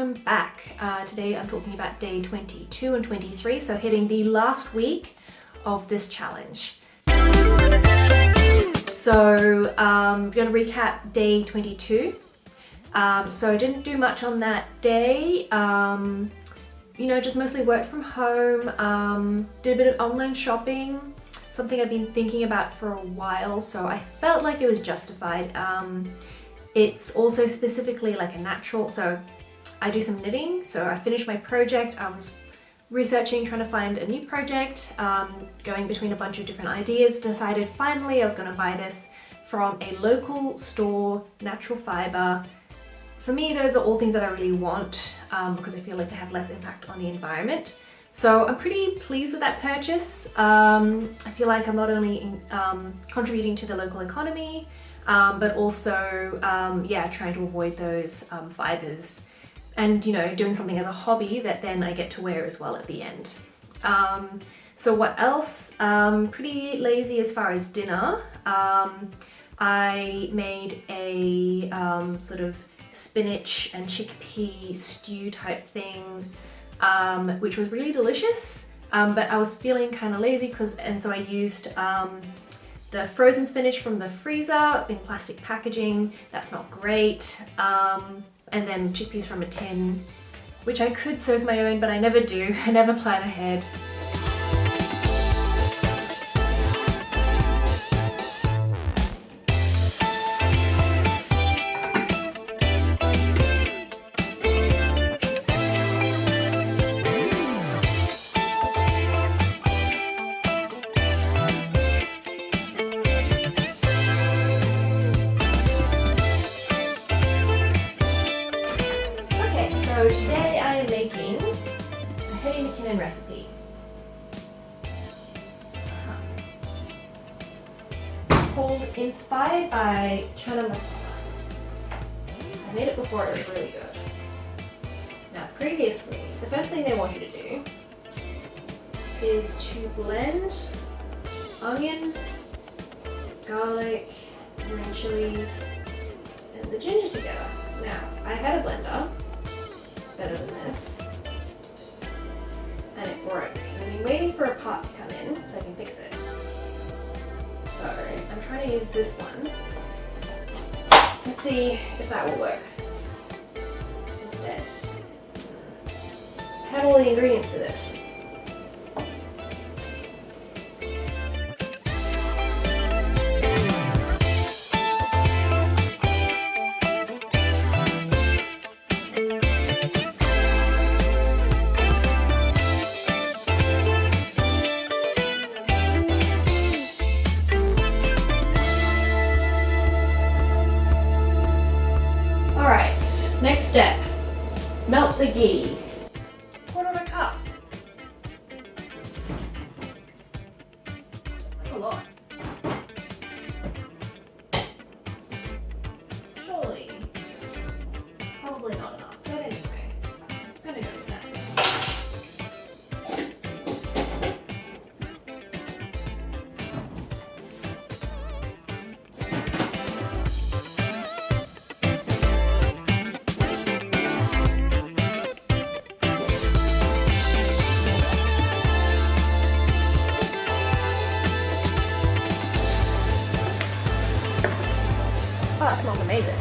welcome back. Today I'm talking about day 22 and 23, so hitting the last week of this challenge. So I'm going to recap day 22. So I didn't do much on that day. Just mostly worked from home, did a bit of online shopping, something I've been thinking about for a while, so I felt like it was justified. It's also specifically like a natural, so I do some knitting, so I finished my project. I was researching, trying to find a new project, going between a bunch of different ideas, decided finally I was going to buy this from a local store, natural fiber. For me, those are all things that I really want because I feel like they have less impact on the environment. So I'm pretty pleased with that purchase. I feel like I'm not only contributing to the local economy, but also, trying to avoid those fibers and, doing something as a hobby that then I get to wear as well at the end. So what else? Pretty lazy as far as dinner. I made a sort of spinach and chickpea stew type thing, which was really delicious, but I was feeling kind of lazy so I used the frozen spinach from the freezer in plastic packaging. That's not great. And then chickpeas from a tin, which I could soak my own, but I never do. I never plan ahead. So today I am making a heavy McKinnon recipe. It's called Inspired by Chana Masala. I made it before, it was really good. Now previously, the first thing they want you to do is to blend onion, garlic, green chilies, and the ginger together. Now, I had a blender better than this, and it broke. And I've been waiting for a part to come in so I can fix it. So I'm trying to use this one to see if that will work instead. I have all the ingredients for this. Next step, melt the ghee. Quarter of a cup. That's a lot. Surely, probably not enough, but anyway, I'm gonna go with that. Oh, that smells amazing.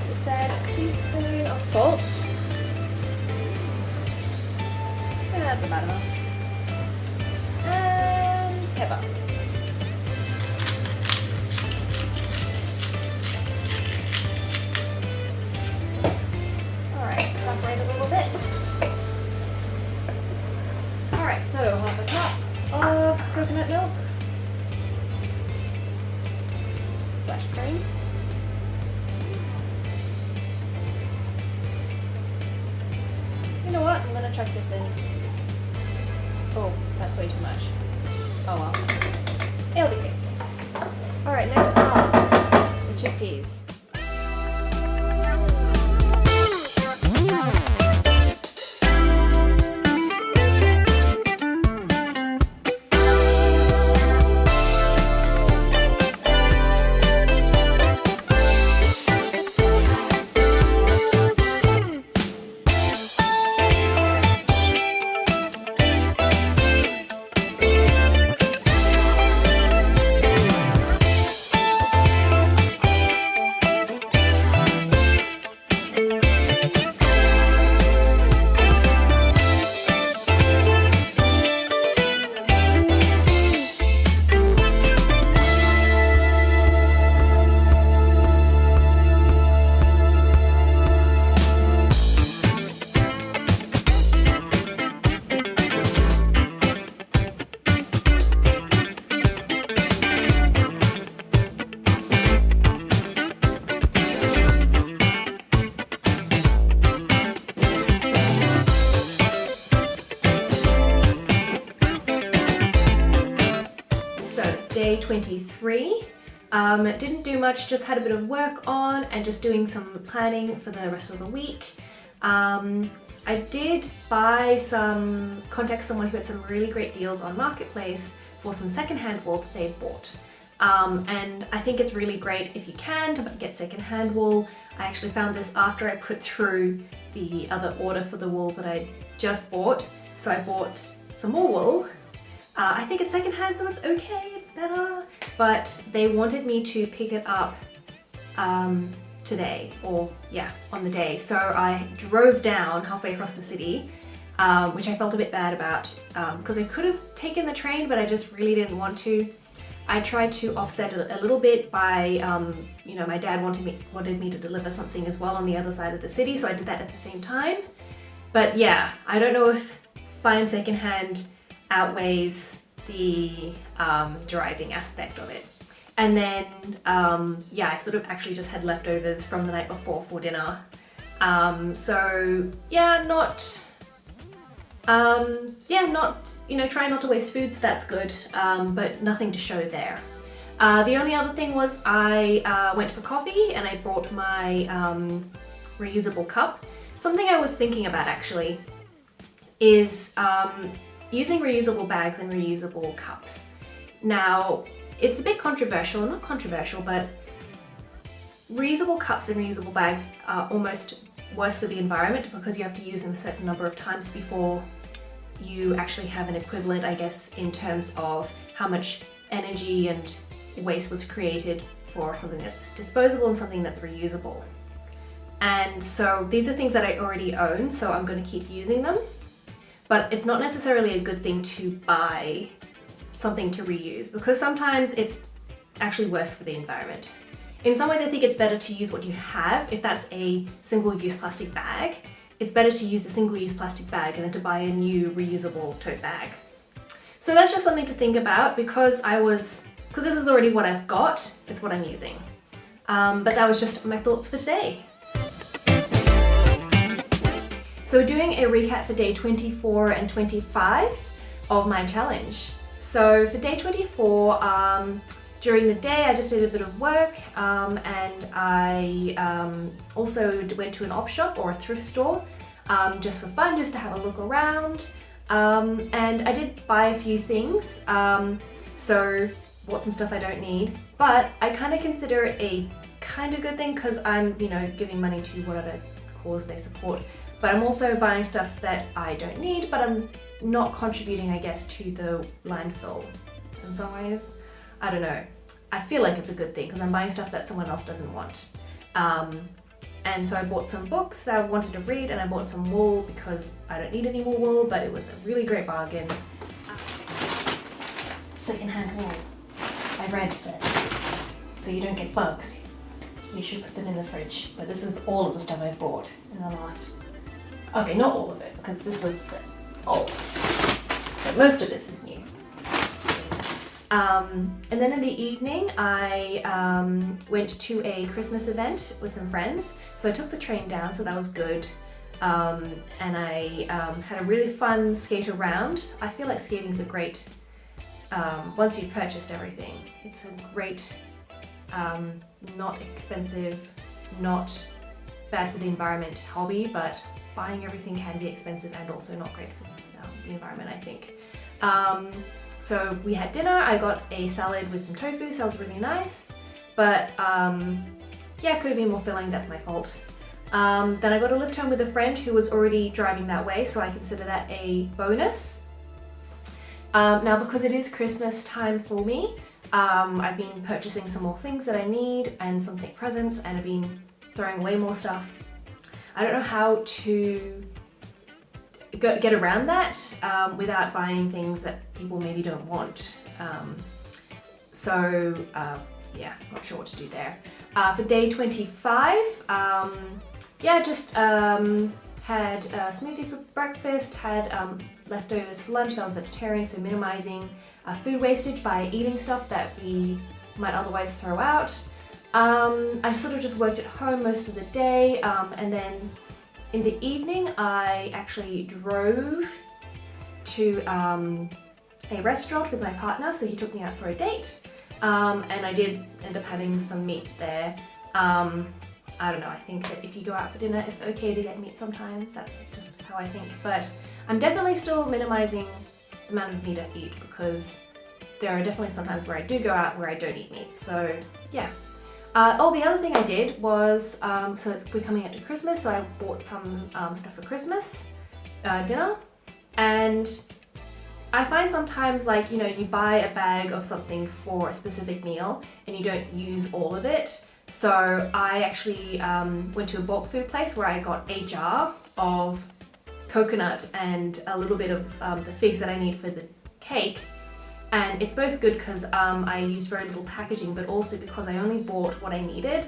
Just add a teaspoon of salt. Yeah, that's about enough. And pepper. Alright, separate a little bit. Alright, so half a cup of coconut milk. Cream. You know what? I'm gonna chuck this in. Oh, that's way too much. Oh well. It'll be tasty. Alright, next up, the chickpeas. 23. Didn't do much, just had a bit of work on and just doing some planning for the rest of the week. I did contact someone who had some really great deals on Marketplace for some secondhand wool that they bought. And I think it's really great if you can to get secondhand wool. I actually found this after I put through the other order for the wool that I just bought. So I bought some more wool. I think it's secondhand, so it's okay, it's better. But they wanted me to pick it up today, or yeah, on the day. So I drove down halfway across the city, which I felt a bit bad about because I could have taken the train, but I just really didn't want to. I tried to offset it a little bit by, my dad wanted me to deliver something as well on the other side of the city, so I did that at the same time. But yeah, I don't know if buying secondhand outweighs the driving aspect of it. And then, I sort of actually just had leftovers from the night before for dinner. So yeah, try not to waste food, so that's good, but nothing to show there. The only other thing was I went for coffee and I brought my reusable cup. Something I was thinking about actually is using reusable bags and reusable cups. Now, it's a bit controversial, not controversial, but reusable cups and reusable bags are almost worse for the environment because you have to use them a certain number of times before you actually have an equivalent, I guess, in terms of how much energy and waste was created for something that's disposable and something that's reusable. And so these are things that I already own, so I'm going to keep using them. But it's not necessarily a good thing to buy something to reuse because sometimes it's actually worse for the environment. In some ways, I think it's better to use what you have. If that's a single-use plastic bag, it's better to use a single-use plastic bag than to buy a new reusable tote bag. So that's just something to think about because this is already what I've got, it's what I'm using. But that was just my thoughts for today. So we're doing a recap for day 24 and 25 of my challenge. So for day 24, during the day I just did a bit of work and I also went to an op shop or a thrift store just for fun, just to have a look around. And I did buy a few things, so bought some stuff I don't need, but I kind of consider it a kind of good thing because I'm, giving money to whatever cause they support. But I'm also buying stuff that I don't need, but I'm not contributing, I guess, to the landfill in some ways. I don't know. I feel like it's a good thing because I'm buying stuff that someone else doesn't want. And so I bought some books that I wanted to read and I bought some wool because I don't need any more wool, but it was a really great bargain. Secondhand wool. I read that so you don't get bugs, you should put them in the fridge. But this is all of the stuff I bought in the last... Okay, not all of it because this was old, but most of this is new. And then in the evening, I went to a Christmas event with some friends. So I took the train down, so that was good. And I had a really fun skate around. I feel like skating's a great, once you've purchased everything, it's a great, not expensive, not bad for the environment hobby, but buying everything can be expensive and also not great for the environment, I think. So we had dinner. I got a salad with some tofu, so it was really nice. But yeah, could have been more filling, that's my fault. Then I got a lift home with a friend who was already driving that way, so I consider that a bonus. Now because it is Christmas time for me, I've been purchasing some more things that I need and some presents, and I've been throwing away more stuff. I don't know how to get around that without buying things that people maybe don't want. Yeah, not sure what to do there. For day 25, just had a smoothie for breakfast, had leftovers for lunch. That was vegetarian, so minimizing food wastage by eating stuff that we might otherwise throw out. I sort of just worked at home most of the day, and then in the evening I actually drove to a restaurant with my partner, so he took me out for a date. and I did end up having some meat there. I don't know, I think that if you go out for dinner, it's okay to get meat sometimes. That's just how I think. But I'm definitely still minimizing the amount of meat I eat, because there are definitely sometimes where I do go out where I don't eat meat. So yeah. The other thing I did was, we're coming up to Christmas, so I bought some stuff for Christmas dinner. And I find sometimes, like, you know, you buy a bag of something for a specific meal and you don't use all of it. So I actually went to a bulk food place where I got a jar of coconut and a little bit of the figs that I need for the cake. And it's both good because I used very little packaging, but also because I only bought what I needed.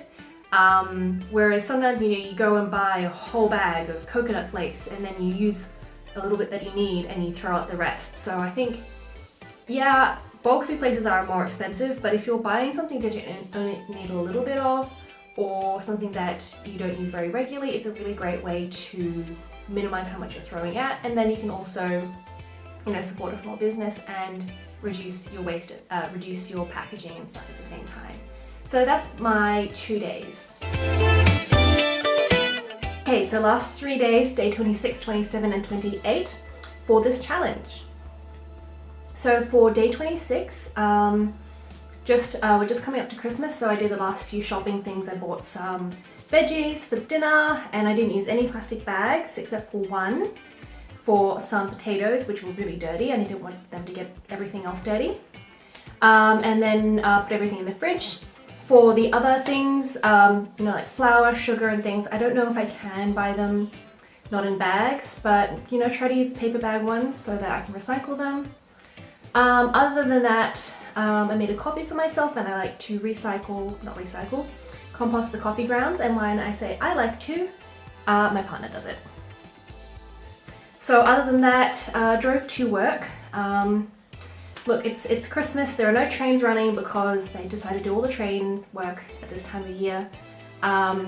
Whereas sometimes, you know, you go and buy a whole bag of coconut flakes and then you use a little bit that you need and you throw out the rest. So I think, yeah, bulk food places are more expensive, but if you're buying something that you only need a little bit of, or something that you don't use very regularly, it's a really great way to minimize how much you're throwing out. And then you can also, you know, support a small business and reduce your waste, reduce your packaging and stuff at the same time. So that's my 2 days. Okay, so last 3 days, day 26, 27, and 28 for this challenge. So for day 26, we're just coming up to Christmas, so I did the last few shopping things. I bought some veggies for dinner, and I didn't use any plastic bags except for one for some potatoes, which were really dirty. I didn't want them to get everything else dirty. And then put everything in the fridge. For the other things, you know, like flour, sugar and things, I don't know if I can buy them not in bags, but, you know, try to use paper bag ones so that I can recycle them. Other than that, I made a coffee for myself, and I like to compost the coffee grounds. And when I say I like to, my partner does it. So other than that, drove to work. Look, it's Christmas, there are no trains running because they decided to do all the train work at this time of year.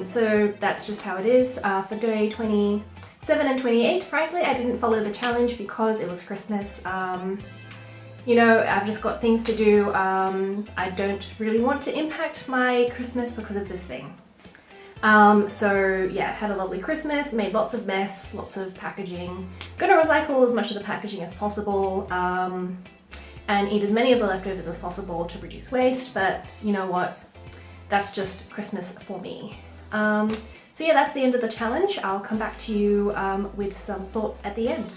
So that's just how it is. For day 27 and 28, frankly, I didn't follow the challenge because it was Christmas. You know, I've just got things to do. I don't really want to impact my Christmas because of this thing. So yeah, had a lovely Christmas, made lots of mess, lots of packaging. Gonna recycle as much of the packaging as possible, and eat as many of the leftovers as possible to reduce waste, but you know what? That's just Christmas for me. So yeah, that's the end of the challenge. I'll come back to you with some thoughts at the end.